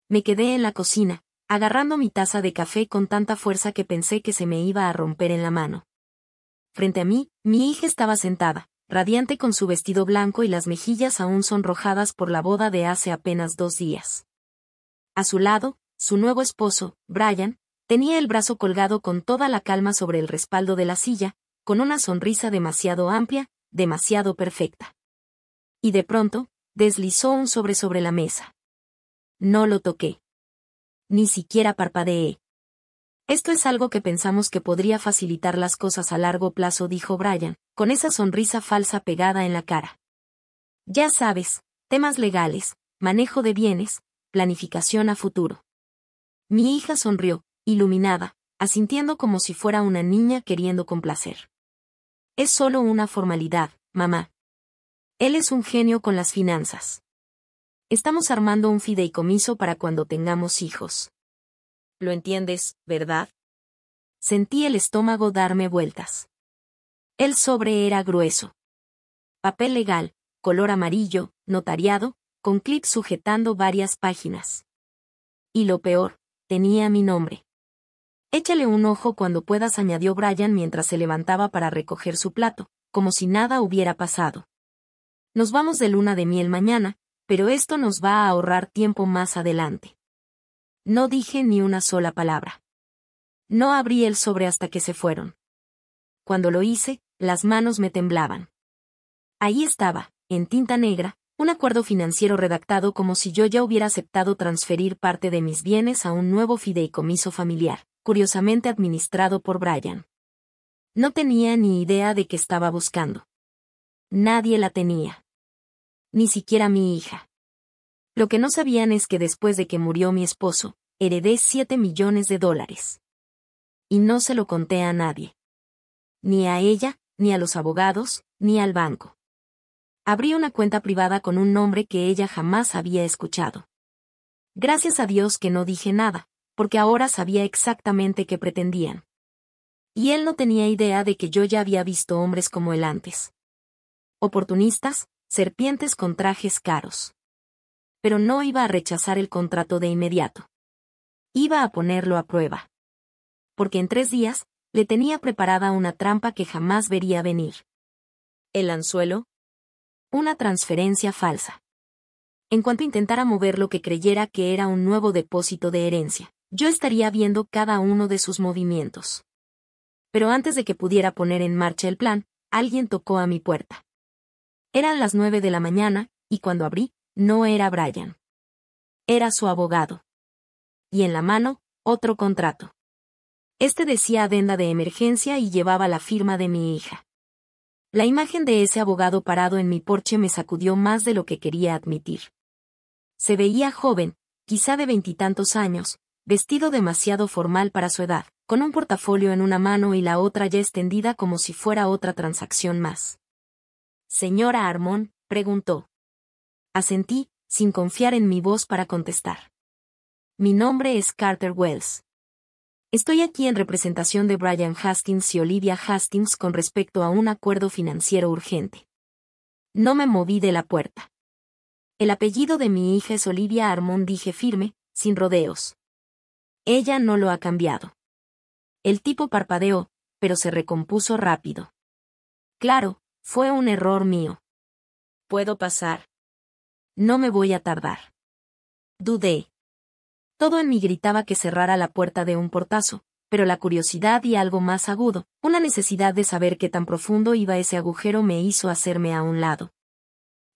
Me quedé en la cocina, agarrando mi taza de café con tanta fuerza que pensé que se me iba a romper en la mano. Frente a mí, mi hija estaba sentada, radiante con su vestido blanco y las mejillas aún sonrojadas por la boda de hace apenas 2 días. A su lado, su nuevo esposo, Brian, tenía el brazo colgado con toda la calma sobre el respaldo de la silla, con una sonrisa demasiado amplia, demasiado perfecta. Y de pronto, deslizó un sobre la mesa. No lo toqué. Ni siquiera parpadeé. Esto es algo que pensamos que podría facilitar las cosas a largo plazo, dijo Brian, con esa sonrisa falsa pegada en la cara. Ya sabes, temas legales, manejo de bienes, planificación a futuro. Mi hija sonrió, iluminada, asintiendo como si fuera una niña queriendo complacer. Es solo una formalidad, mamá. Él es un genio con las finanzas. Estamos armando un fideicomiso para cuando tengamos hijos. ¿Lo entiendes, verdad? Sentí el estómago darme vueltas. El sobre era grueso. Papel legal, color amarillo, notariado, con clips sujetando varias páginas. Y lo peor, tenía mi nombre. Échale un ojo cuando puedas, añadió Brian mientras se levantaba para recoger su plato, como si nada hubiera pasado. Nos vamos de luna de miel mañana, pero esto nos va a ahorrar tiempo más adelante. No dije ni una sola palabra. No abrí el sobre hasta que se fueron. Cuando lo hice, las manos me temblaban. Ahí estaba, en tinta negra, un acuerdo financiero redactado como si yo ya hubiera aceptado transferir parte de mis bienes a un nuevo fideicomiso familiar, curiosamente administrado por Brian. No tenía ni idea de qué estaba buscando. Nadie la tenía. Ni siquiera mi hija. Lo que no sabían es que después de que murió mi esposo, heredé $7 millones. Y no se lo conté a nadie. Ni a ella, ni a los abogados, ni al banco. Abrí una cuenta privada con un nombre que ella jamás había escuchado. Gracias a Dios que no dije nada, porque ahora sabía exactamente qué pretendían. Y él no tenía idea de que yo ya había visto hombres como él antes. Oportunistas, serpientes con trajes caros. Pero no iba a rechazar el contrato de inmediato. Iba a ponerlo a prueba. Porque en 3 días, le tenía preparada una trampa que jamás vería venir. ¿El anzuelo? Una transferencia falsa. En cuanto intentara mover lo que creyera que era un nuevo depósito de herencia, yo estaría viendo cada uno de sus movimientos. Pero antes de que pudiera poner en marcha el plan, alguien tocó a mi puerta. Eran las 9 de la mañana, y cuando abrí, no era Brian. Era su abogado. Y en la mano, otro contrato. Este decía adenda de emergencia y llevaba la firma de mi hija. La imagen de ese abogado parado en mi porche me sacudió más de lo que quería admitir. Se veía joven, quizá de 20 y tantos años, vestido demasiado formal para su edad, con un portafolio en una mano y la otra ya extendida como si fuera otra transacción más. «Señora Armón», preguntó. Asentí, sin confiar en mi voz para contestar. «Mi nombre es Carter Wells. Estoy aquí en representación de Brian Hastings y Olivia Hastings con respecto a un acuerdo financiero urgente». No me moví de la puerta. «El apellido de mi hija es Olivia Armón», dije firme, sin rodeos. Ella no lo ha cambiado. El tipo parpadeó, pero se recompuso rápido. «Claro, fue un error mío. ¿Puedo pasar?» «No me voy a tardar». Dudé. Todo en mí gritaba que cerrara la puerta de un portazo, pero la curiosidad y algo más agudo, una necesidad de saber qué tan profundo iba ese agujero, me hizo hacerme a un lado.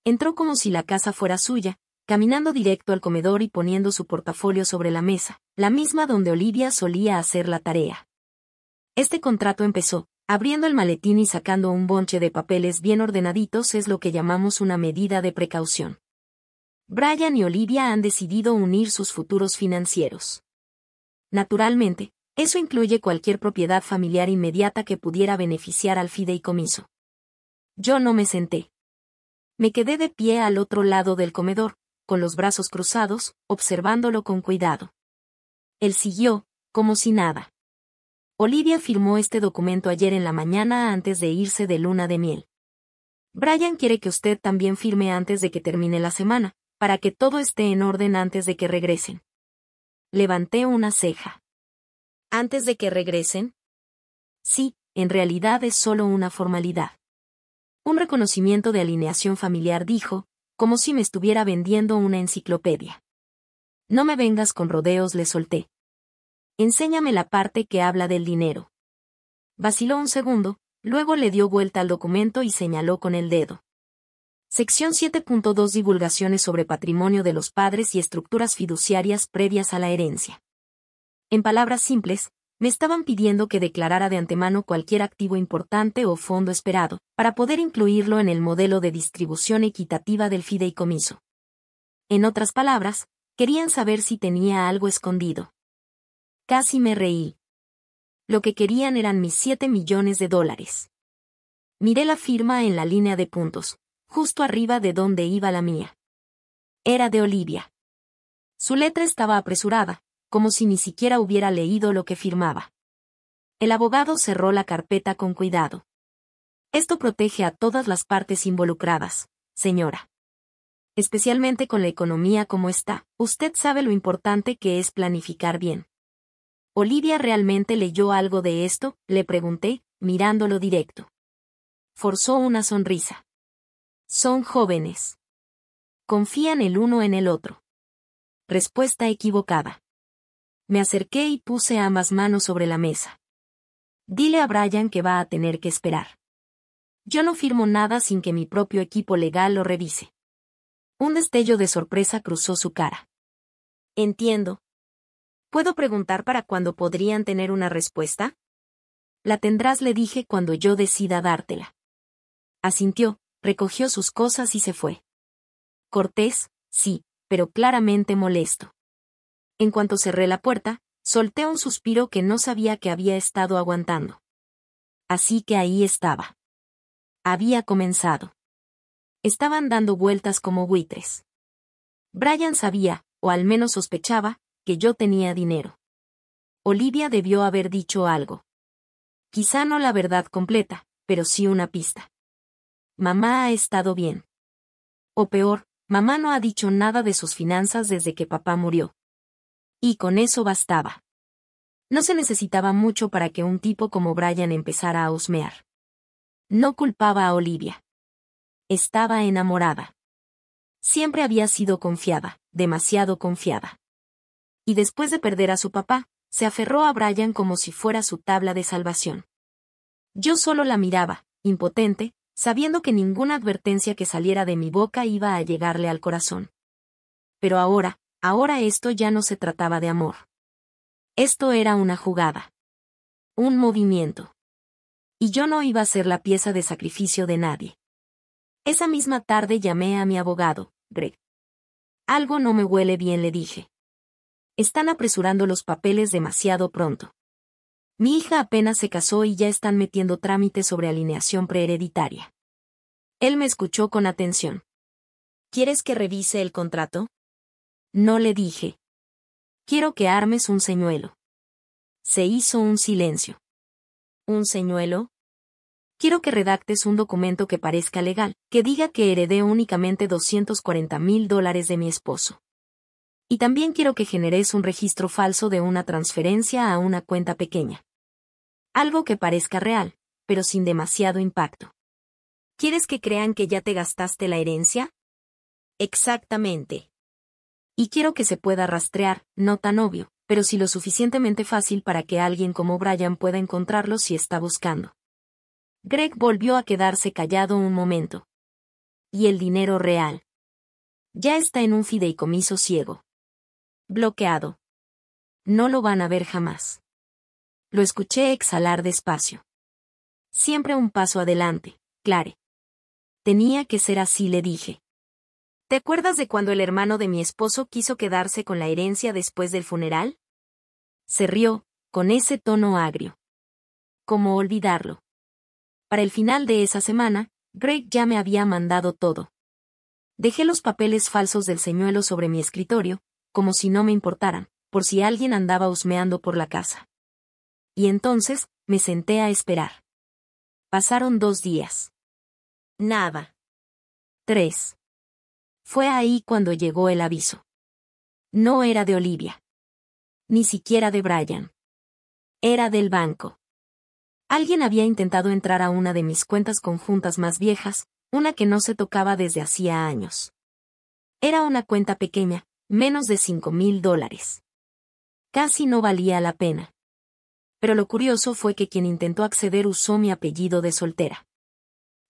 Entró como si la casa fuera suya, caminando directo al comedor y poniendo su portafolio sobre la mesa, la misma donde Olivia solía hacer la tarea. Este contrato empezó, abriendo el maletín y sacando un bonche de papeles bien ordenaditos. Es lo que llamamos una medida de precaución. Brian y Olivia han decidido unir sus futuros financieros. Naturalmente, eso incluye cualquier propiedad familiar inmediata que pudiera beneficiar al fideicomiso. Yo no me senté. Me quedé de pie al otro lado del comedor, con los brazos cruzados, observándolo con cuidado. Él siguió, como si nada. Olivia firmó este documento ayer en la mañana antes de irse de luna de miel. Brian quiere que usted también firme antes de que termine la semana, para que todo esté en orden antes de que regresen. Levanté una ceja. ¿Antes de que regresen? Sí, en realidad es solo una formalidad. Un reconocimiento de alineación familiar, dijo, como si me estuviera vendiendo una enciclopedia. No me vengas con rodeos, le solté. Enséñame la parte que habla del dinero. Vaciló un segundo, luego le dio vuelta al documento y señaló con el dedo. Sección 7.2 Divulgaciones sobre patrimonio de los padres y estructuras fiduciarias previas a la herencia. En palabras simples, me estaban pidiendo que declarara de antemano cualquier activo importante o fondo esperado, para poder incluirlo en el modelo de distribución equitativa del fideicomiso. En otras palabras, querían saber si tenía algo escondido. Casi me reí. Lo que querían eran mis $7 millones. Miré la firma en la línea de puntos, justo arriba de donde iba la mía. Era de Olivia. Su letra estaba apresurada, como si ni siquiera hubiera leído lo que firmaba. El abogado cerró la carpeta con cuidado. Esto protege a todas las partes involucradas, señora. Especialmente con la economía como está, usted sabe lo importante que es planificar bien. ¿Olivia realmente leyó algo de esto?, le pregunté, mirándolo directo. Forzó una sonrisa. Son jóvenes. Confían el uno en el otro. Respuesta equivocada. Me acerqué y puse ambas manos sobre la mesa. Dile a Brian que va a tener que esperar. Yo no firmo nada sin que mi propio equipo legal lo revise. Un destello de sorpresa cruzó su cara. Entiendo. ¿Puedo preguntar para cuándo podrían tener una respuesta? La tendrás, le dije, cuando yo decida dártela. Asintió, recogió sus cosas y se fue. Cortés, sí, pero claramente molesto. En cuanto cerré la puerta, solté un suspiro que no sabía que había estado aguantando. Así que ahí estaba. Había comenzado. Estaban dando vueltas como buitres. Brian sabía, o al menos sospechaba, que yo tenía dinero. Olivia debió haber dicho algo. Quizá no la verdad completa, pero sí una pista. Mamá ha estado bien. O peor, mamá no ha dicho nada de sus finanzas desde que papá murió. Y con eso bastaba. No se necesitaba mucho para que un tipo como Brian empezara a husmear. No culpaba a Olivia. Estaba enamorada. Siempre había sido confiada, demasiado confiada. Y después de perder a su papá, se aferró a Brian como si fuera su tabla de salvación. Yo solo la miraba, impotente, sabiendo que ninguna advertencia que saliera de mi boca iba a llegarle al corazón. Pero ahora esto ya no se trataba de amor. Esto era una jugada. Un movimiento. Y yo no iba a ser la pieza de sacrificio de nadie. Esa misma tarde llamé a mi abogado, Greg. Algo no me huele bien, le dije. Están apresurando los papeles demasiado pronto. Mi hija apenas se casó y ya están metiendo trámites sobre alineación prehereditaria. Él me escuchó con atención. ¿Quieres que revise el contrato? No, le dije. Quiero que armes un señuelo. Se hizo un silencio. ¿Un señuelo? Quiero que redactes un documento que parezca legal, que diga que heredé únicamente $240,000 de mi esposo. Y también quiero que generes un registro falso de una transferencia a una cuenta pequeña. Algo que parezca real, pero sin demasiado impacto. ¿Quieres que crean que ya te gastaste la herencia? Exactamente. Y quiero que se pueda rastrear, no tan obvio, pero sí lo suficientemente fácil para que alguien como Brian pueda encontrarlo si está buscando. Greg volvió a quedarse callado un momento. ¿Y el dinero real? Ya está en un fideicomiso ciego. Bloqueado. No lo van a ver jamás. Lo escuché exhalar despacio. Siempre un paso adelante, Clare. Tenía que ser así, le dije. ¿Te acuerdas de cuando el hermano de mi esposo quiso quedarse con la herencia después del funeral? Se rió, con ese tono agrio. ¿Cómo olvidarlo? Para el final de esa semana, Greg ya me había mandado todo. Dejé los papeles falsos del señuelo sobre mi escritorio, como si no me importaran, por si alguien andaba husmeando por la casa. Y entonces, me senté a esperar. Pasaron 2 días. Nada. 3. Fue ahí cuando llegó el aviso. No era de Olivia. Ni siquiera de Brian. Era del banco. Alguien había intentado entrar a una de mis cuentas conjuntas más viejas, una que no se tocaba desde hacía años. Era una cuenta pequeña, menos de $5,000. Casi no valía la pena. Pero lo curioso fue que quien intentó acceder usó mi apellido de soltera.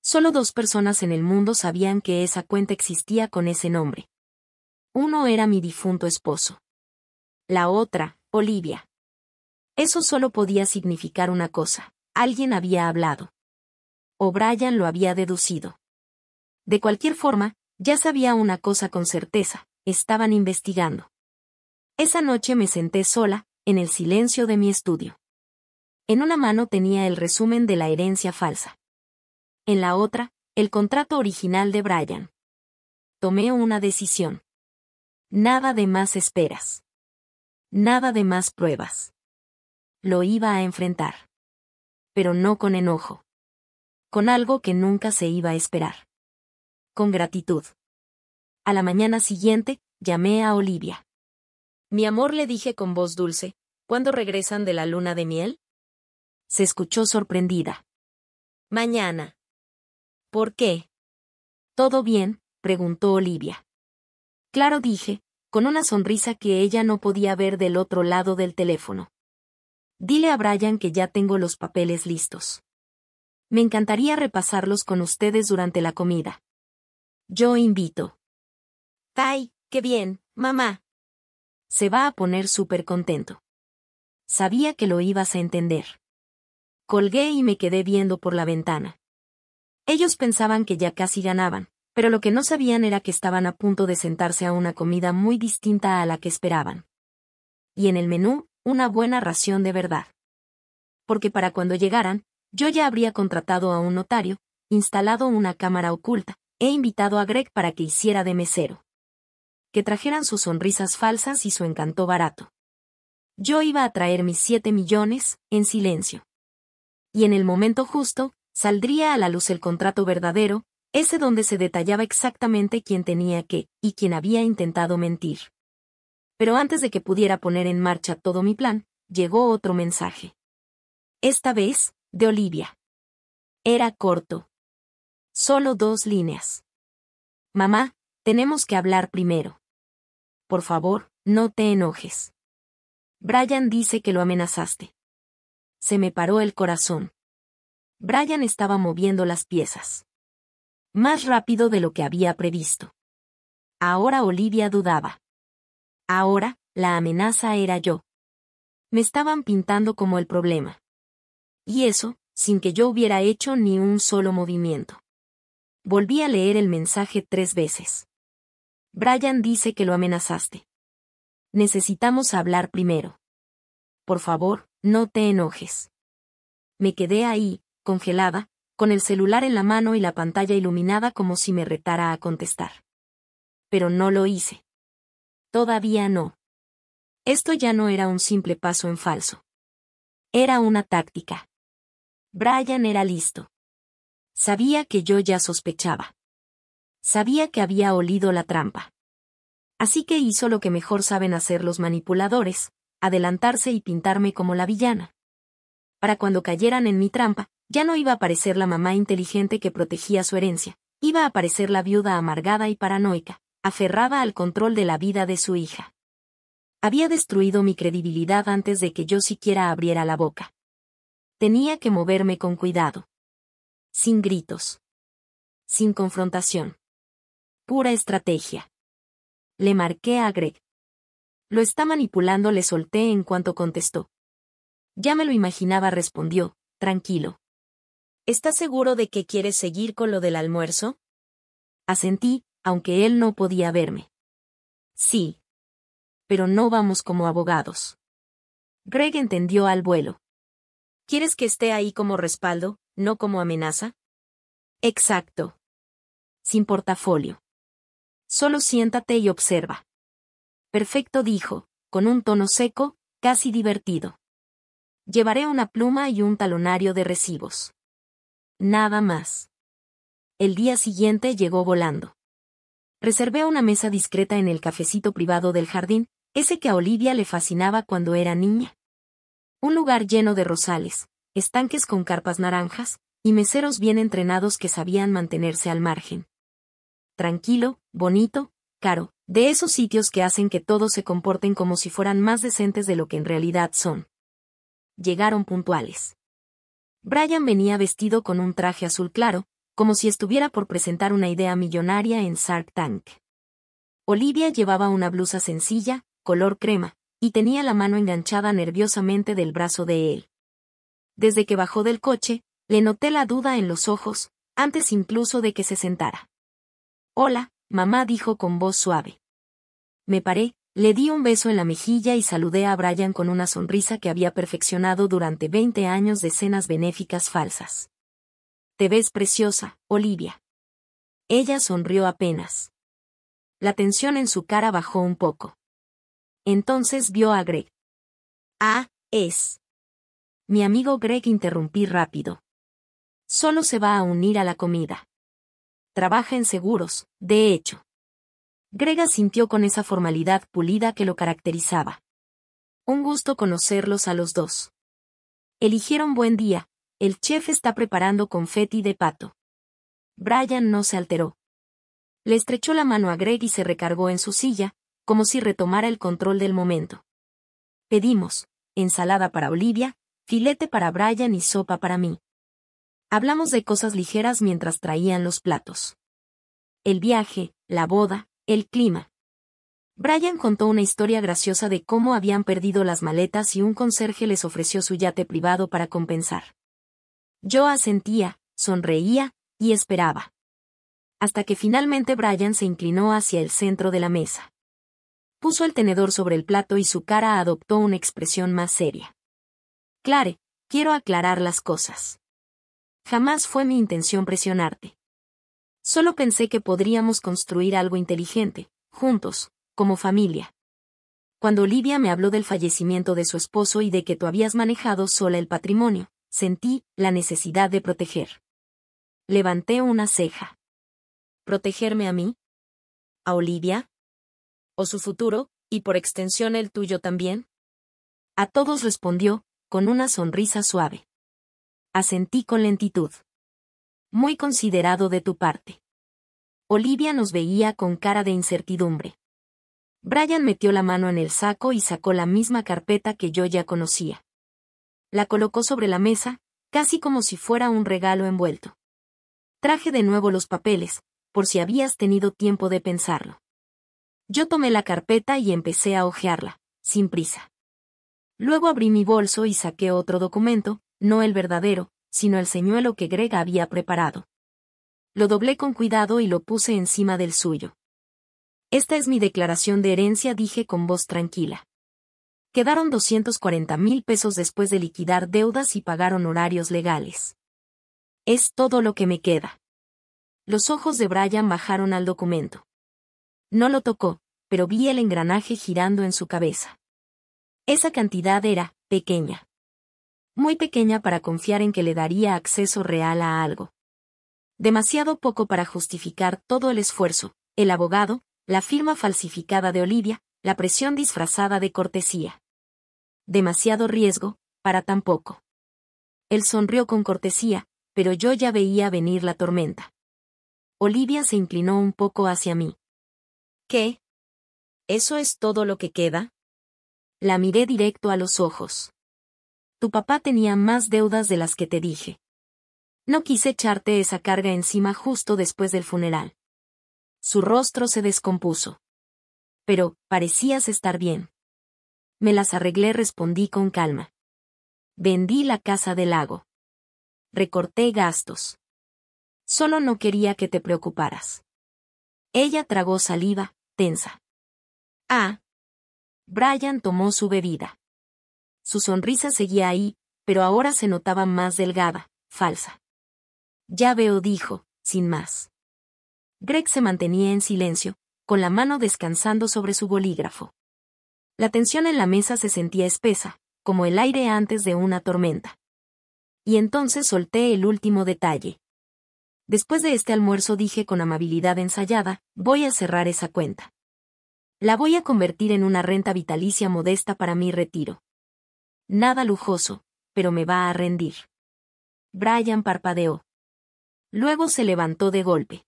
Solo 2 personas en el mundo sabían que esa cuenta existía con ese nombre. Uno era mi difunto esposo. La otra, Olivia. Eso solo podía significar una cosa: alguien había hablado. O Brian lo había deducido. De cualquier forma, ya sabía una cosa con certeza: estaban investigando. Esa noche me senté sola, en el silencio de mi estudio. En una mano tenía el resumen de la herencia falsa. En la otra, el contrato original de Brian. Tomé una decisión. Nada de más esperas. Nada de más pruebas. Lo iba a enfrentar. Pero no con enojo. Con algo que nunca se iba a esperar. Con gratitud. A la mañana siguiente, llamé a Olivia. Mi amor, le dije con voz dulce, ¿cuándo regresan de la luna de miel? Se escuchó sorprendida. Mañana. ¿Por qué? ¿Todo bien?, preguntó Olivia. Claro, dije, con una sonrisa que ella no podía ver del otro lado del teléfono. Dile a Brian que ya tengo los papeles listos. Me encantaría repasarlos con ustedes durante la comida. Yo invito. ¡Ay, qué bien, mamá! Se va a poner súper contento. Sabía que lo ibas a entender. Colgué y me quedé viendo por la ventana. Ellos pensaban que ya casi ganaban, pero lo que no sabían era que estaban a punto de sentarse a una comida muy distinta a la que esperaban. Y en el menú, una buena ración de verdad. Porque para cuando llegaran, yo ya habría contratado a un notario, instalado una cámara oculta, e invitado a Greg para que hiciera de mesero. Que trajeran sus sonrisas falsas y su encanto barato. Yo iba a traer mis 7 millones, en silencio. Y en el momento justo, saldría a la luz el contrato verdadero, ese donde se detallaba exactamente quién tenía qué, y quién había intentado mentir. Pero antes de que pudiera poner en marcha todo mi plan, llegó otro mensaje. Esta vez, de Olivia. Era corto. Solo 2 líneas. Mamá, tenemos que hablar primero. Por favor, no te enojes. Brian dice que lo amenazaste. Se me paró el corazón. Brian estaba moviendo las piezas. Más rápido de lo que había previsto. Ahora Olivia dudaba. Ahora, la amenaza era yo. Me estaban pintando como el problema. Y eso, sin que yo hubiera hecho ni un solo movimiento. Volví a leer el mensaje 3 veces. Brian dice que lo amenazaste. Necesitamos hablar primero. Por favor, no te enojes. Me quedé ahí, congelada, con el celular en la mano y la pantalla iluminada como si me retara a contestar. Pero no lo hice. Todavía no. Esto ya no era un simple paso en falso. Era una táctica. Brian era listo. Sabía que yo ya sospechaba. Sabía que había olido la trampa. Así que hizo lo que mejor saben hacer los manipuladores, adelantarse y pintarme como la villana. Para cuando cayeran en mi trampa, ya no iba a aparecer la mamá inteligente que protegía su herencia, iba a aparecer la viuda amargada y paranoica, aferrada al control de la vida de su hija. Había destruido mi credibilidad antes de que yo siquiera abriera la boca. Tenía que moverme con cuidado. Sin gritos. Sin confrontación. Pura estrategia. Le marqué a Greg. Lo está manipulando, le solté en cuanto contestó. Ya me lo imaginaba, respondió, tranquilo. ¿Estás seguro de que quieres seguir con lo del almuerzo? Asentí, aunque él no podía verme. Sí. Pero no vamos como abogados. Greg entendió al vuelo. ¿Quieres que esté ahí como respaldo, no como amenaza? Exacto. Sin portafolio. Solo siéntate y observa. Perfecto, dijo, con un tono seco, casi divertido. Llevaré una pluma y un talonario de recibos. Nada más. El día siguiente llegó volando. Reservé una mesa discreta en el cafecito privado del jardín, Ese que a Olivia le fascinaba cuando era niña. Un lugar lleno de rosales, estanques con carpas naranjas, y meseros bien entrenados que sabían mantenerse al margen. Tranquilo, bonito, caro, de esos sitios que hacen que todos se comporten como si fueran más decentes de lo que en realidad son. Llegaron puntuales. Brian venía vestido con un traje azul claro, como si estuviera por presentar una idea millonaria en Shark Tank. Olivia llevaba una blusa sencilla, color crema, y tenía la mano enganchada nerviosamente del brazo de él. Desde que bajó del coche, le noté la duda en los ojos, antes incluso de que se sentara. «Hola», mamá dijo con voz suave. Me paré, le di un beso en la mejilla y saludé a Brian con una sonrisa que había perfeccionado durante 20 años de cenas benéficas falsas. «Te ves preciosa, Olivia». Ella sonrió apenas. La tensión en su cara bajó un poco. Entonces vio a Greg. «Ah, es». Mi amigo Greg, interrumpí rápido. Solo se va a unir a la comida. Trabaja en seguros, de hecho. Greg asintió con esa formalidad pulida que lo caracterizaba. Un gusto conocerlos a los dos. Eligieron buen día, el chef está preparando confeti de pato. Brian no se alteró. Le estrechó la mano a Greg y se recargó en su silla, como si retomara el control del momento. Pedimos ensalada para Olivia, filete para Brian y sopa para mí. Hablamos de cosas ligeras mientras traían los platos. El viaje, la boda, el clima. Brian contó una historia graciosa de cómo habían perdido las maletas y un conserje les ofreció su yate privado para compensar. Yo asentía, sonreía, y esperaba. Hasta que finalmente Brian se inclinó hacia el centro de la mesa. Puso el tenedor sobre el plato y su cara adoptó una expresión más seria. Clare, quiero aclarar las cosas. Jamás fue mi intención presionarte. Solo pensé que podríamos construir algo inteligente, juntos, como familia. Cuando Olivia me habló del fallecimiento de su esposo y de que tú habías manejado sola el patrimonio, sentí la necesidad de proteger. Levanté una ceja. ¿Protegerme a mí? ¿A Olivia? ¿O su futuro, y por extensión el tuyo también? A todos respondió, con una sonrisa suave. Asentí con lentitud. Muy considerado de tu parte. Olivia nos veía con cara de incertidumbre. Brian metió la mano en el saco y sacó la misma carpeta que yo ya conocía. La colocó sobre la mesa, casi como si fuera un regalo envuelto. Traje de nuevo los papeles, por si habías tenido tiempo de pensarlo. Yo tomé la carpeta y empecé a hojearla, sin prisa. Luego abrí mi bolso y saqué otro documento, no el verdadero, sino el señuelo que Greg había preparado. Lo doblé con cuidado y lo puse encima del suyo. Esta es mi declaración de herencia, dije con voz tranquila. Quedaron 240,000 pesos después de liquidar deudas y pagar honorarios legales. Es todo lo que me queda. Los ojos de Brian bajaron al documento. No lo tocó, pero vi el engranaje girando en su cabeza. Esa cantidad era pequeña. Muy pequeña para confiar en que le daría acceso real a algo. Demasiado poco para justificar todo el esfuerzo, el abogado, la firma falsificada de Olivia, la presión disfrazada de cortesía. Demasiado riesgo, para tan poco. Él sonrió con cortesía, pero yo ya veía venir la tormenta. Olivia se inclinó un poco hacia mí. ¿Qué? ¿Eso es todo lo que queda? La miré directo a los ojos. Tu papá tenía más deudas de las que te dije. No quise echarte esa carga encima justo después del funeral. Su rostro se descompuso. Pero, parecías estar bien. Me las arreglé, respondí con calma. Vendí la casa del lago. Recorté gastos. Solo no quería que te preocuparas. Ella tragó saliva, tensa. Ah. Brian tomó su bebida. Su sonrisa seguía ahí, pero ahora se notaba más delgada, falsa. Ya veo, dijo, sin más. Greg se mantenía en silencio, con la mano descansando sobre su bolígrafo. La tensión en la mesa se sentía espesa, como el aire antes de una tormenta. Y entonces solté el último detalle. Después de este almuerzo, dije con amabilidad ensayada, voy a cerrar esa cuenta. La voy a convertir en una renta vitalicia modesta para mi retiro. Nada lujoso, pero me va a rendir. Brian parpadeó. Luego se levantó de golpe.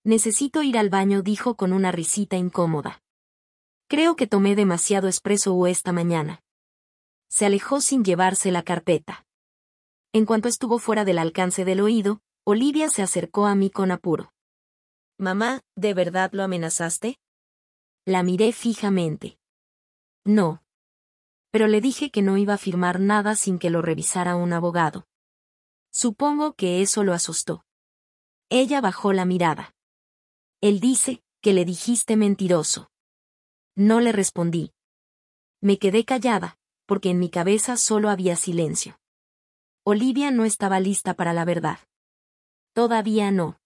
Necesito ir al baño, dijo con una risita incómoda. Creo que tomé demasiado espresso esta mañana. Se alejó sin llevarse la carpeta. En cuanto estuvo fuera del alcance del oído, Olivia se acercó a mí con apuro. Mamá, ¿de verdad lo amenazaste? La miré fijamente. No. Pero le dije que no iba a firmar nada sin que lo revisara un abogado. Supongo que eso lo asustó. Ella bajó la mirada. Él dice que le dijiste mentiroso. No le respondí. Me quedé callada, porque en mi cabeza solo había silencio. Olivia no estaba lista para la verdad. Todavía no.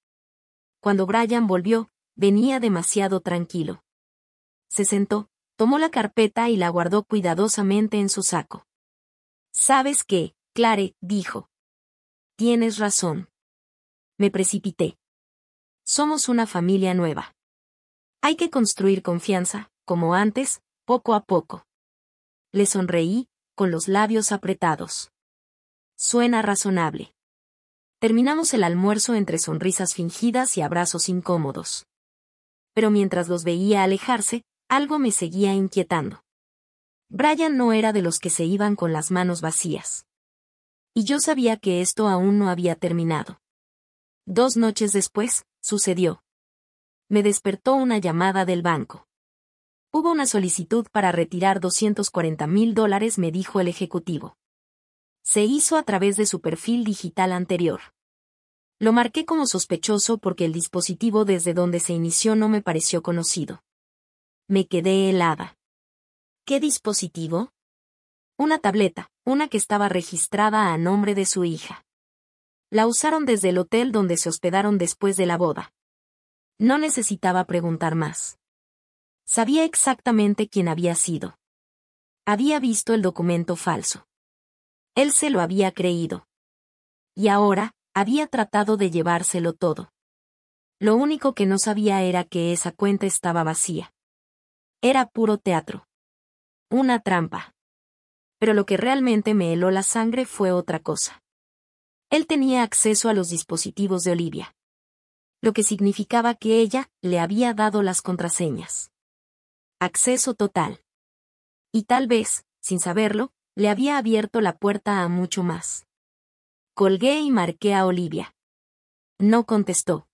Cuando Brian volvió, venía demasiado tranquilo. Se sentó, tomó la carpeta y la guardó cuidadosamente en su saco. ¿Sabes qué, Clare?, dijo. Tienes razón. Me precipité. Somos una familia nueva. Hay que construir confianza, como antes, poco a poco. Le sonreí, con los labios apretados. Suena razonable. Terminamos el almuerzo entre sonrisas fingidas y abrazos incómodos. Pero mientras los veía alejarse, algo me seguía inquietando. Brian no era de los que se iban con las manos vacías. Y yo sabía que esto aún no había terminado. 2 noches después, sucedió. Me despertó una llamada del banco. Hubo una solicitud para retirar $240,000, me dijo el ejecutivo. Se hizo a través de su perfil digital anterior. Lo marqué como sospechoso porque el dispositivo desde donde se inició no me pareció conocido. Me quedé helada. ¿Qué dispositivo? Una tableta, una que estaba registrada a nombre de su hija. La usaron desde el hotel donde se hospedaron después de la boda. No necesitaba preguntar más. Sabía exactamente quién había sido. Había visto el documento falso. Él se lo había creído. Y ahora, había tratado de llevárselo todo. Lo único que no sabía era que esa cuenta estaba vacía. Era puro teatro. Una trampa. Pero lo que realmente me heló la sangre fue otra cosa. Él tenía acceso a los dispositivos de Olivia. Lo que significaba que ella le había dado las contraseñas. Acceso total. Y tal vez, sin saberlo, le había abierto la puerta a mucho más. Colgué y marqué a Olivia. No contestó.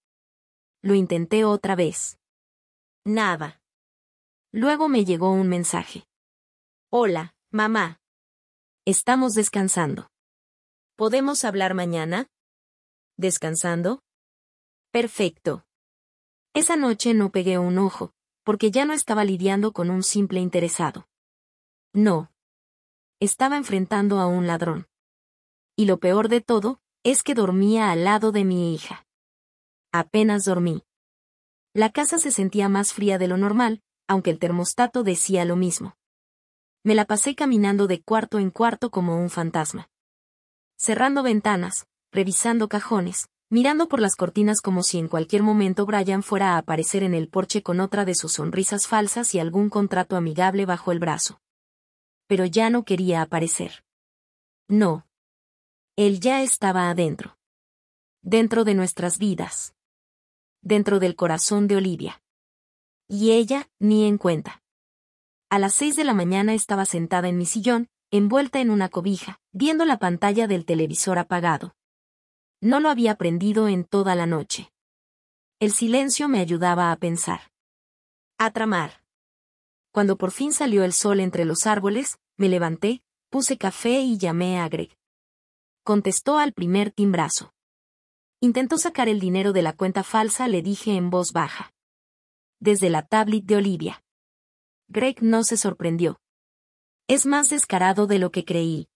Lo intenté otra vez. Nada. Luego me llegó un mensaje. Hola, mamá. Estamos descansando. ¿Podemos hablar mañana? ¿Descansando? Perfecto. Esa noche no pegué un ojo, porque ya no estaba lidiando con un simple interesado. No. Estaba enfrentando a un ladrón. Y lo peor de todo, es que dormía al lado de mi hija. Apenas dormí. La casa se sentía más fría de lo normal, aunque el termostato decía lo mismo. Me la pasé caminando de cuarto en cuarto como un fantasma. Cerrando ventanas, revisando cajones, mirando por las cortinas como si en cualquier momento Brian fuera a aparecer en el porche con otra de sus sonrisas falsas y algún contrato amigable bajo el brazo. Pero ya no quería aparecer. No. Él ya estaba adentro. Dentro de nuestras vidas. Dentro del corazón de Olivia. Y ella, ni en cuenta. A las 6 de la mañana estaba sentada en mi sillón, envuelta en una cobija, viendo la pantalla del televisor apagado. No lo había prendido en toda la noche. El silencio me ayudaba a pensar. A tramar. Cuando por fin salió el sol entre los árboles, me levanté, puse café y llamé a Greg. Contestó al primer timbrazo. Intentó sacar el dinero de la cuenta falsa, le dije en voz baja. Desde la tablet de Olivia. Greg no se sorprendió. Es más descarado de lo que creí.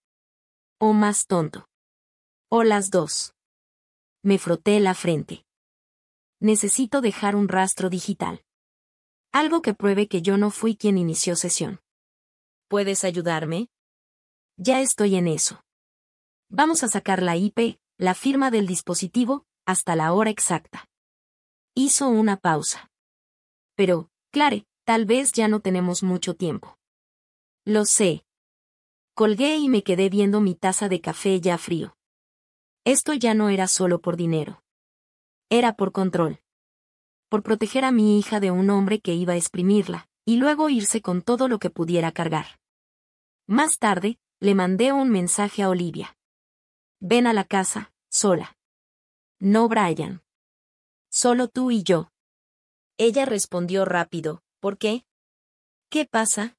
O más tonto. O las dos. Me froté la frente. Necesito dejar un rastro digital. Algo que pruebe que yo no fui quien inició sesión. ¿Puedes ayudarme? Ya estoy en eso. Vamos a sacar la IP, la firma del dispositivo, hasta la hora exacta. Hizo una pausa. Pero, Clare, Tal vez ya no tenemos mucho tiempo. Lo sé. Colgué y me quedé viendo mi taza de café ya frío. Esto ya no era solo por dinero. Era por control. Por proteger a mi hija de un hombre que iba a exprimirla, y luego irse con todo lo que pudiera cargar. Más tarde, le mandé un mensaje a Olivia. Ven a la casa, sola. No Brian. Solo tú y yo. Ella respondió rápido, ¿por qué? ¿Qué pasa?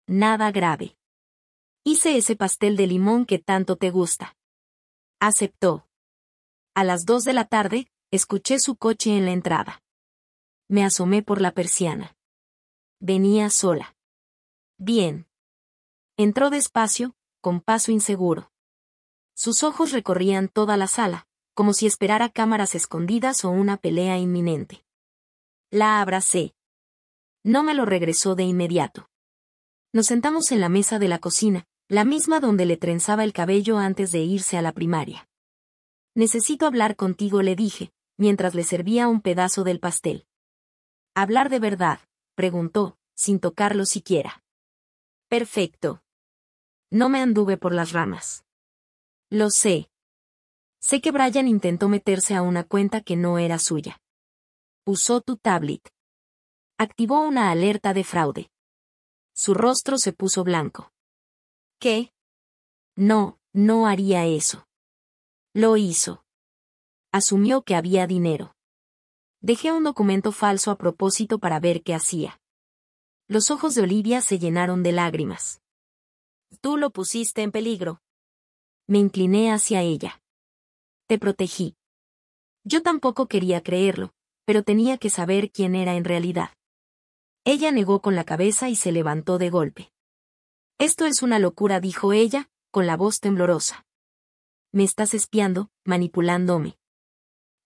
Nada grave. Hice ese pastel de limón que tanto te gusta. Aceptó. A las 2 de la tarde, escuché su coche en la entrada. Me asomé por la persiana. Venía sola. Bien. Entró despacio, con paso inseguro. Sus ojos recorrían toda la sala, como si esperara cámaras escondidas o una pelea inminente. La abracé. No me lo regresó de inmediato. Nos sentamos en la mesa de la cocina, la misma donde le trenzaba el cabello antes de irse a la primaria. Necesito hablar contigo, le dije, mientras le servía un pedazo del pastel. ¿Hablar de verdad?, preguntó, sin tocarlo siquiera. Perfecto. No me anduve por las ramas. Lo sé. Sé que Brian intentó meterse a una cuenta que no era suya. Usó tu tablet. Activó una alerta de fraude. Su rostro se puso blanco. ¿Qué? No, no haría eso. Lo hizo. Asumió que había dinero. Dejé un documento falso a propósito para ver qué hacía. Los ojos de Olivia se llenaron de lágrimas. Tú lo pusiste en peligro. Me incliné hacia ella. Te protegí. Yo tampoco quería creerlo, pero tenía que saber quién era en realidad. Ella negó con la cabeza y se levantó de golpe. Esto es una locura, dijo ella, con la voz temblorosa. Me estás espiando, manipulándome.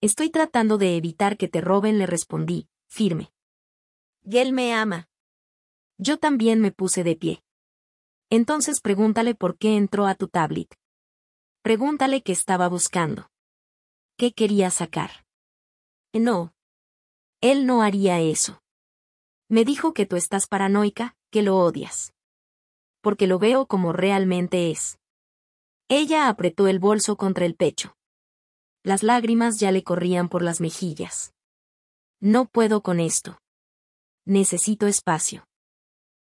Estoy tratando de evitar que te roben, le respondí, firme. Y él me ama. Yo también me puse de pie. Entonces pregúntale por qué entró a tu tablet. Pregúntale qué estaba buscando. ¿Qué quería sacar? No. Él no haría eso. Me dijo que tú estás paranoica, que lo odias. Porque lo veo como realmente es. Ella apretó el bolso contra el pecho. Las lágrimas ya le corrían por las mejillas. No puedo con esto. Necesito espacio.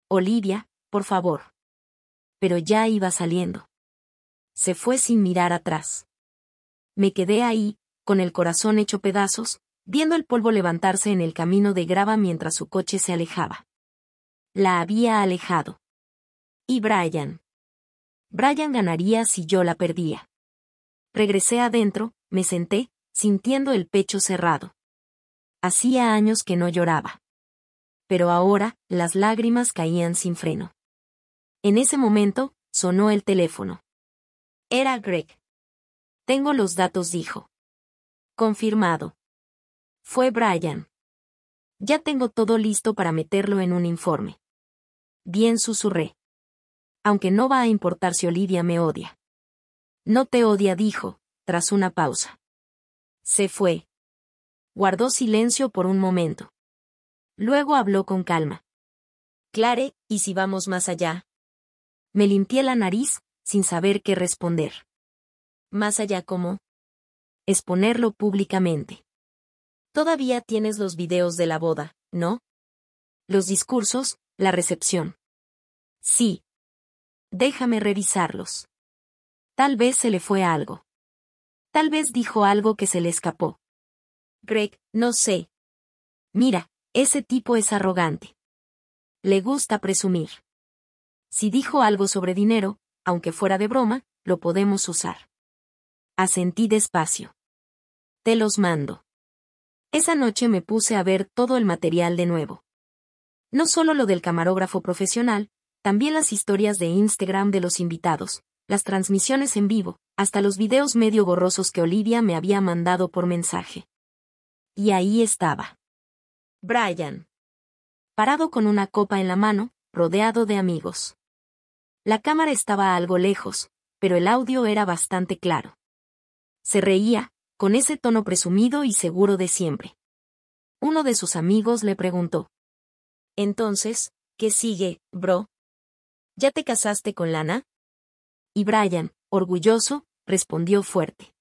Olivia, por favor. Pero ya iba saliendo. Se fue sin mirar atrás. Me quedé ahí, con el corazón hecho pedazos, viendo el polvo levantarse en el camino de grava mientras su coche se alejaba. La había alejado. ¿Y Brian? Brian ganaría si yo la perdía. Regresé adentro, me senté, sintiendo el pecho cerrado. Hacía años que no lloraba. Pero ahora, las lágrimas caían sin freno. En ese momento, sonó el teléfono. Era Greg. Tengo los datos, dijo. Confirmado. Fue Brian. Ya tengo todo listo para meterlo en un informe. Bien, susurré. Aunque no va a importar si Olivia me odia. No te odia, dijo, tras una pausa. Se fue. Guardó silencio por un momento. Luego habló con calma. Clare, ¿y si vamos más allá? Me limpié la nariz, sin saber qué responder. ¿Más allá cómo? Exponerlo públicamente. Todavía tienes los videos de la boda, ¿no? Los discursos, la recepción. Sí. Déjame revisarlos. Tal vez se le fue algo. Tal vez dijo algo que se le escapó. Greg, no sé. Mira, ese tipo es arrogante. Le gusta presumir. Si dijo algo sobre dinero, aunque fuera de broma, lo podemos usar. Asentí despacio. Te los mando. Esa noche me puse a ver todo el material de nuevo. No solo lo del camarógrafo profesional, también las historias de Instagram de los invitados, las transmisiones en vivo, hasta los videos medio borrosos que Olivia me había mandado por mensaje. Y ahí estaba. Brian. Parado con una copa en la mano, rodeado de amigos. La cámara estaba algo lejos, pero el audio era bastante claro. Se reía, con ese tono presumido y seguro de siempre. Uno de sus amigos le preguntó. Entonces, ¿qué sigue, bro? ¿Ya te casaste con Lana? Y Brian, orgulloso, respondió fuerte.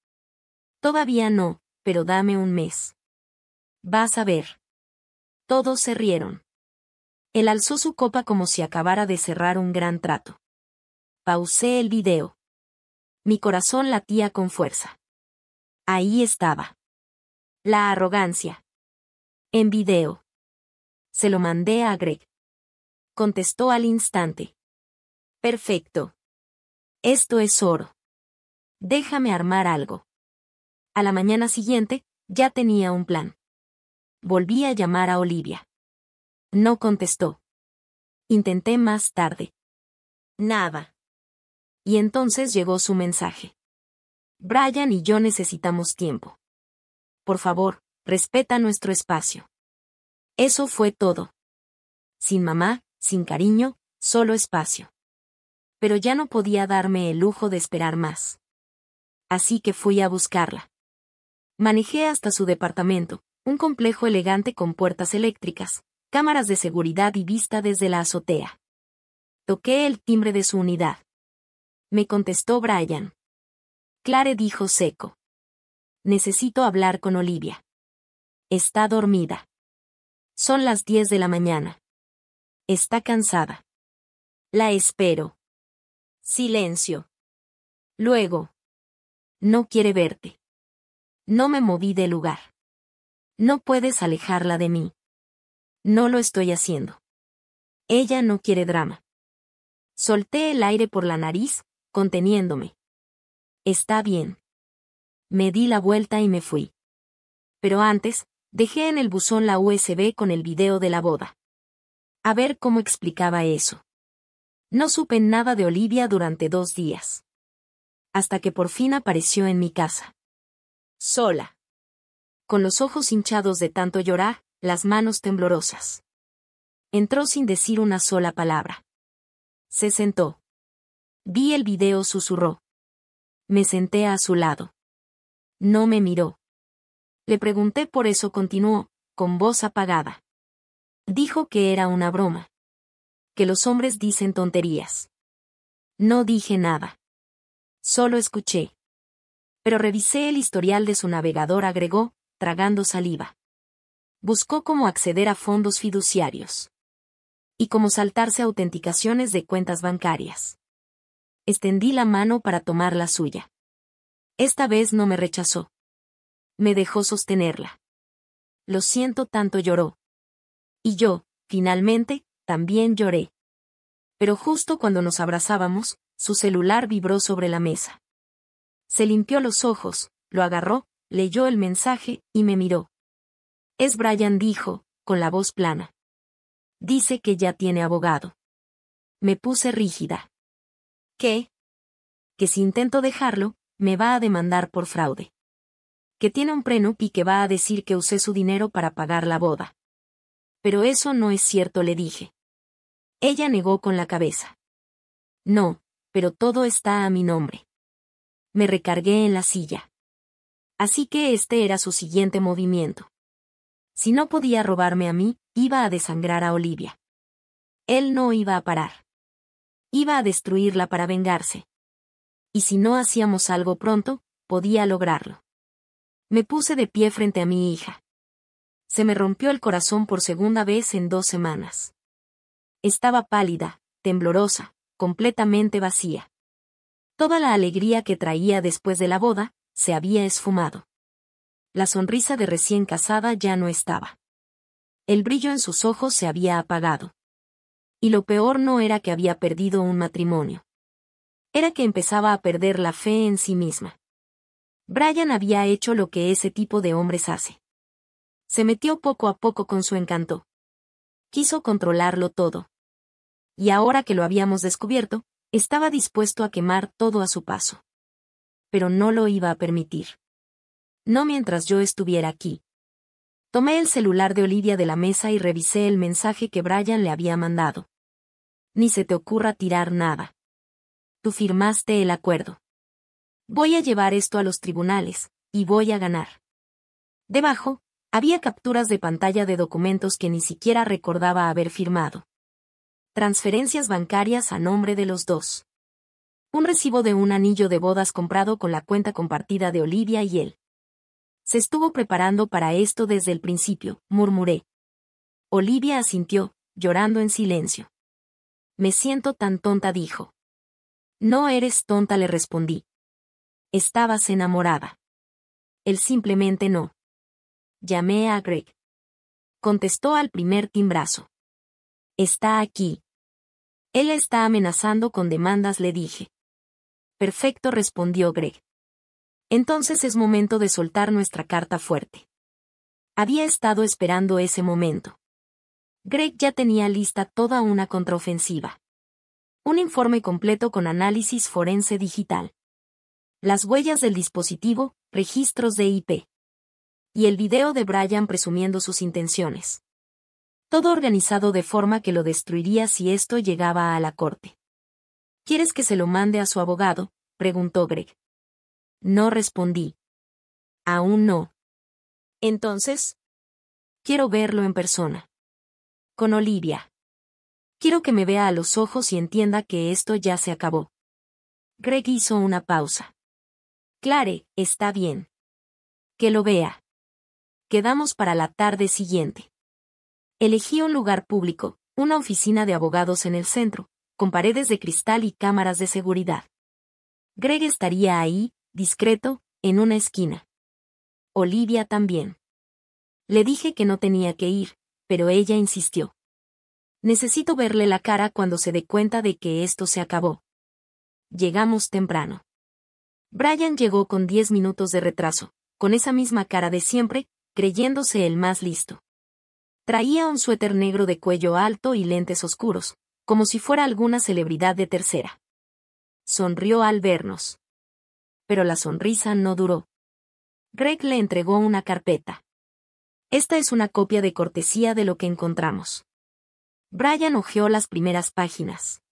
Todavía no, pero dame un mes. Vas a ver. Todos se rieron. Él alzó su copa como si acabara de cerrar un gran trato. Pausé el video. Mi corazón latía con fuerza. Ahí estaba. La arrogancia. En video. Se lo mandé a Greg. Contestó al instante. Perfecto. Esto es oro. Déjame armar algo. A la mañana siguiente, ya tenía un plan. Volví a llamar a Olivia. No contestó. Intenté más tarde. Nada. Y entonces llegó su mensaje. Brian y yo necesitamos tiempo. Por favor, respeta nuestro espacio. Eso fue todo. Sin mamá, sin cariño, solo espacio. Pero ya no podía darme el lujo de esperar más. Así que fui a buscarla. Manejé hasta su departamento, un complejo elegante con puertas eléctricas, cámaras de seguridad y vista desde la azotea. Toqué el timbre de su unidad. Me contestó Brian. Clare dijo seco. Necesito hablar con Olivia. Está dormida. Son las 10 de la mañana. Está cansada. La espero. Silencio. Luego. No quiere verte. No me moví del lugar. No puedes alejarla de mí. No lo estoy haciendo. Ella no quiere drama. Solté el aire por la nariz, conteniéndome. Está bien. Me di la vuelta y me fui. Pero antes, dejé en el buzón la USB con el video de la boda. A ver cómo explicaba eso. No supe nada de Olivia durante 2 días. Hasta que por fin apareció en mi casa. Sola. Con los ojos hinchados de tanto llorar, las manos temblorosas. Entró sin decir una sola palabra. Se sentó. Vi el video, susurró. Me senté a su lado. No me miró. Le pregunté por eso, continuó, con voz apagada. Dijo que era una broma. Que los hombres dicen tonterías. No dije nada. Solo escuché. Pero revisé el historial de su navegador, agregó, tragando saliva. Buscó cómo acceder a fondos fiduciarios. Y cómo saltarse autenticaciones de cuentas bancarias. Extendí la mano para tomar la suya. Esta vez no me rechazó. Me dejó sostenerla. Lo siento tanto, lloró. Y yo, finalmente, también lloré. Pero justo cuando nos abrazábamos, su celular vibró sobre la mesa. Se limpió los ojos, lo agarró, leyó el mensaje y me miró. Es Brian, dijo, con la voz plana. Dice que ya tiene abogado. Me puse rígida. ¿Qué? Que si intento dejarlo, me va a demandar por fraude. Que tiene un prenup y que va a decir que usé su dinero para pagar la boda. Pero eso no es cierto, le dije. Ella negó con la cabeza. No, pero todo está a mi nombre. Me recargué en la silla. Así que este era su siguiente movimiento. Si no podía robarme a mí, iba a desangrar a Olivia. Él no iba a parar. Iba a destruirla para vengarse. Y si no hacíamos algo pronto, podía lograrlo. Me puse de pie frente a mi hija. Se me rompió el corazón por segunda vez en 2 semanas. Estaba pálida, temblorosa, completamente vacía. Toda la alegría que traía después de la boda, se había esfumado. La sonrisa de recién casada ya no estaba. El brillo en sus ojos se había apagado. Y lo peor no era que había perdido un matrimonio. Era que empezaba a perder la fe en sí misma. Brian había hecho lo que ese tipo de hombres hace. Se metió poco a poco con su encanto. Quiso controlarlo todo. Y ahora que lo habíamos descubierto, estaba dispuesto a quemar todo a su paso. Pero no lo iba a permitir. No mientras yo estuviera aquí. Tomé el celular de Olivia de la mesa y revisé el mensaje que Brian le había mandado. Ni se te ocurra tirar nada. Tú firmaste el acuerdo. Voy a llevar esto a los tribunales, y voy a ganar. Debajo, Había capturas de pantalla de documentos que ni siquiera recordaba haber firmado. Transferencias bancarias a nombre de los dos. Un recibo de un anillo de bodas comprado con la cuenta compartida de Olivia y él. Se estuvo preparando para esto desde el principio, murmuré. Olivia asintió, llorando en silencio. Me siento tan tonta, dijo. No eres tonta, le respondí. Estabas enamorada. Él simplemente no. Llamé a Greg. Contestó al primer timbrazo. Está aquí. Él la está amenazando con demandas, le dije. Perfecto, respondió Greg. Entonces es momento de soltar nuestra carta fuerte. Había estado esperando ese momento. Greg ya tenía lista toda una contraofensiva. Un informe completo con análisis forense digital. Las huellas del dispositivo, registros de IP. Y el video de Brian presumiendo sus intenciones. Todo organizado de forma que lo destruiría si esto llegaba a la corte. ¿Quieres que se lo mande a su abogado?, preguntó Greg. No respondí. Aún no. Entonces, quiero verlo en persona. Con Olivia. Quiero que me vea a los ojos y entienda que esto ya se acabó. Greg hizo una pausa. Clare, está bien. Que lo vea. Quedamos para la tarde siguiente. Elegí un lugar público, una oficina de abogados en el centro, con paredes de cristal y cámaras de seguridad. Greg estaría ahí, discreto, en una esquina. Olivia también. Le dije que no tenía que ir, pero ella insistió. Necesito verle la cara cuando se dé cuenta de que esto se acabó. Llegamos temprano. Brian llegó con 10 minutos de retraso, con esa misma cara de siempre, creyéndose el más listo. Traía un suéter negro de cuello alto y lentes oscuros, como si fuera alguna celebridad de tercera. Sonrió al vernos. Pero la sonrisa no duró. Greg le entregó una carpeta. Esta es una copia de cortesía de lo que encontramos. Brian hojeó las primeras páginas.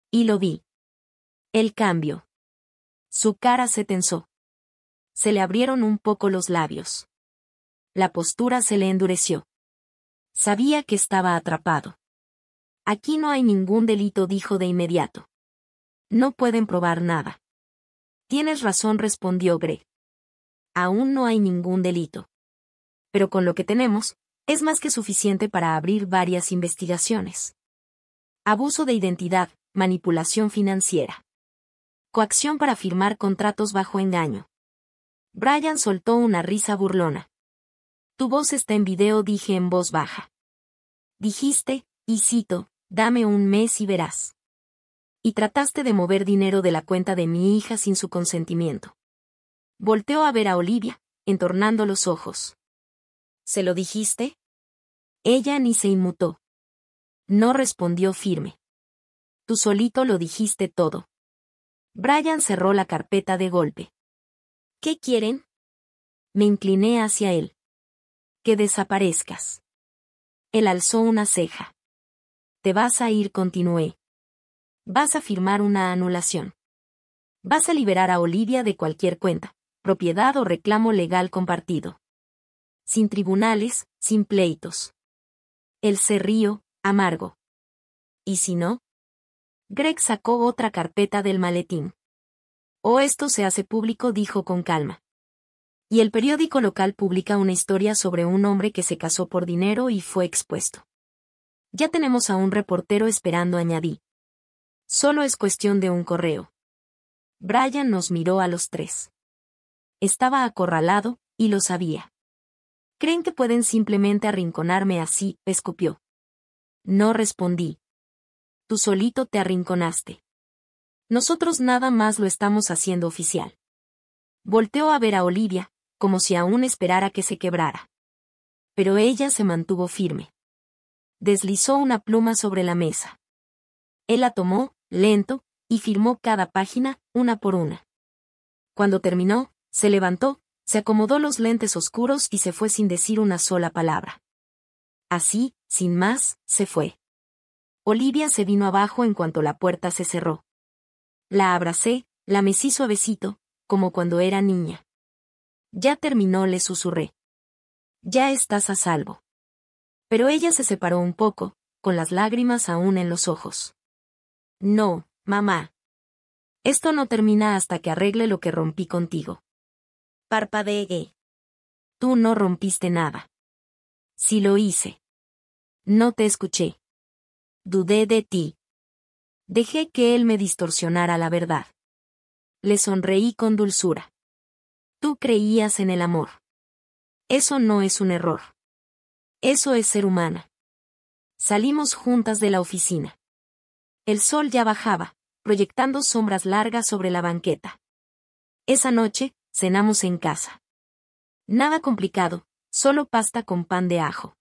Y lo vi. El cambio. Su cara se tensó. Se le abrieron un poco los labios. La postura se le endureció. Sabía que estaba atrapado. Aquí no hay ningún delito, dijo de inmediato. No pueden probar nada. Tienes razón, respondió Greg. Aún no hay ningún delito. Pero con lo que tenemos, es más que suficiente para abrir varias investigaciones. Abuso de identidad, manipulación financiera. Coacción para firmar contratos bajo engaño. Brian soltó una risa burlona. Tu voz está en video, dije en voz baja. Dijiste, y cito, dame un mes y verás. Y trataste de mover dinero de la cuenta de mi hija sin su consentimiento. Volteó a ver a Olivia, entornando los ojos. ¿Se lo dijiste? Ella ni se inmutó. No respondió firme. Tú solito lo dijiste todo. Brian cerró la carpeta de golpe. ¿Qué quieren? Me incliné hacia él. Que desaparezcas. Él alzó una ceja. Te vas a ir, continué. Vas a firmar una anulación. Vas a liberar a Olivia de cualquier cuenta, propiedad o reclamo legal compartido. Sin tribunales, sin pleitos. Él se rió, amargo. ¿Y si no? Greg sacó otra carpeta del maletín. O esto se hace público, dijo con calma. Y el periódico local publica una historia sobre un hombre que se casó por dinero y fue expuesto. Ya tenemos a un reportero esperando, añadí. Solo es cuestión de un correo. Brian nos miró a los tres. Estaba acorralado, y lo sabía. ¿Creen que pueden simplemente arrinconarme así?, escupió. No respondí. Tú solito te arrinconaste. Nosotros nada más lo estamos haciendo oficial. Volteó a ver a Olivia, como si aún esperara que se quebrara. Pero ella se mantuvo firme. Deslizó una pluma sobre la mesa. Él la tomó, lento, y firmó cada página, una por una. Cuando terminó, se levantó, se acomodó los lentes oscuros y se fue sin decir una sola palabra. Así, sin más, se fue. Olivia se vino abajo en cuanto la puerta se cerró. La abracé, la mecí suavecito, como cuando era niña. Ya terminó, le susurré. Ya estás a salvo. Pero ella se separó un poco, con las lágrimas aún en los ojos. No, mamá. Esto no termina hasta que arregle lo que rompí contigo. Parpadeé. Tú no rompiste nada. Sí lo hice. No te escuché. Dudé de ti. Dejé que él me distorsionara la verdad. Le sonreí con dulzura. Tú creías en el amor. Eso no es un error. Eso es ser humana. Salimos juntas de la oficina. El sol ya bajaba, proyectando sombras largas sobre la banqueta. Esa noche, cenamos en casa. Nada complicado, solo pasta con pan de ajo.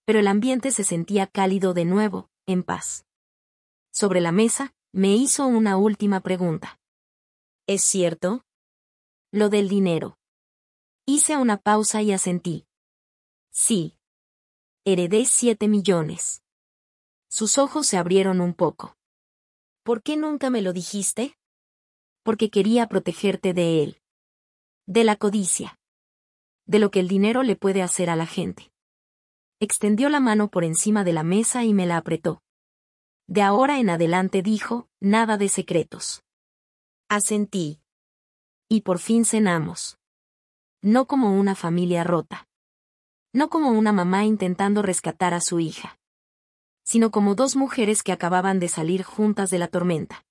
Pero el ambiente se sentía cálido de nuevo, en paz. Sobre la mesa, me hizo una última pregunta. ¿Es cierto? Lo del dinero. Hice una pausa y asentí. Sí. Heredé 7 millones. Sus ojos se abrieron un poco. ¿Por qué nunca me lo dijiste? Porque quería protegerte de él. De la codicia. De lo que el dinero le puede hacer a la gente. Extendió la mano por encima de la mesa y me la apretó. De ahora en adelante, dijo, nada de secretos. Asentí. Y por fin cenamos. No como una familia rota. No como una mamá intentando rescatar a su hija. Sino como dos mujeres que acababan de salir juntas de la tormenta.